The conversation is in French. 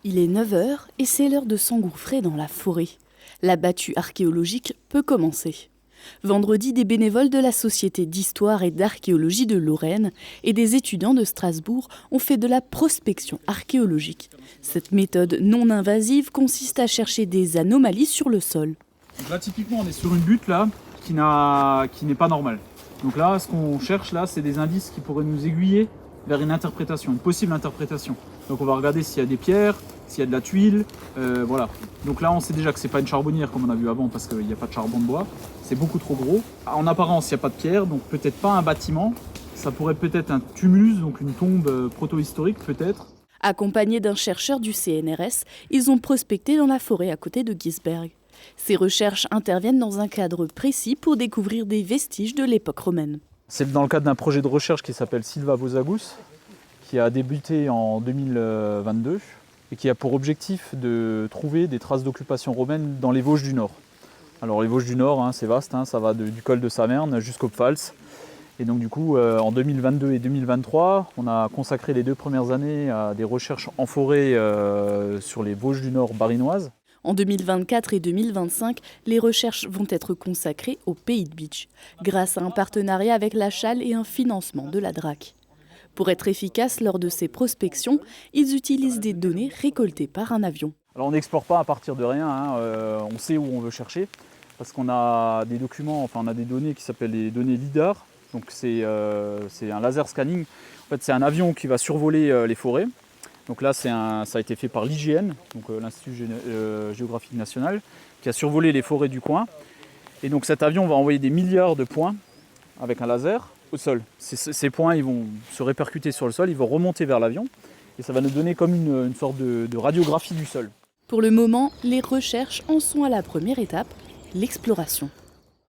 Il est 9 heures et c'est l'heure de s'engouffrer dans la forêt. La battue archéologique peut commencer. Vendredi, des bénévoles de la Société d'histoire et d'archéologie de Lorraine et des étudiants de Strasbourg ont fait de la prospection archéologique. Cette méthode non invasive consiste à chercher des anomalies sur le sol. Donc là, typiquement, on est sur une butte là, qui n'est pas normale. Donc là, ce qu'on cherche là, c'est des indices qui pourraient nous aiguiller vers une interprétation, une possible interprétation. Donc on va regarder s'il y a des pierres, s'il y a de la tuile, voilà. Donc là on sait déjà que c'est pas une charbonnière comme on a vu avant parce qu'il n'y a pas de charbon de bois, c'est beaucoup trop gros. En apparence il n'y a pas de pierre, donc peut-être pas un bâtiment, ça pourrait peut-être un tumulus, donc une tombe proto-historique peut-être. Accompagnés d'un chercheur du CNRS, ils ont prospecté dans la forêt à côté de Giesberg. Ces recherches interviennent dans un cadre précis pour découvrir des vestiges de l'époque romaine. C'est dans le cadre d'un projet de recherche qui s'appelle Silva Vosagus, qui a débuté en 2022 et qui a pour objectif de trouver des traces d'occupation romaine dans les Vosges du Nord. Alors les Vosges du Nord, c'est vaste, ça va du col de Saverne jusqu'au Pfalz. Et donc du coup, en 2022 et 2023, on a consacré les 2 premières années à des recherches en forêt sur les Vosges du Nord barinoises. En 2024 et 2025, les recherches vont être consacrées au Pays de Bitche, grâce à un partenariat avec la Chale et un financement de la DRAC. Pour être efficaces lors de ces prospections, ils utilisent des données récoltées par un avion. Alors on n'explore pas à partir de rien, on sait où on veut chercher, parce qu'on a des documents, on a des données qui s'appellent les données LIDAR, donc c'est un laser scanning. En fait, c'est un avion qui va survoler les forêts. Donc là, ça a été fait par l'IGN, donc l'Institut géographique national, qui a survolé les forêts du coin. Et donc cet avion va envoyer des milliards de points avec un laser au sol. Ces points, ils vont se répercuter sur le sol, ils vont remonter vers l'avion, et ça va nous donner comme une sorte de radiographie du sol. Pour le moment, les recherches en sont à la première étape, l'exploration.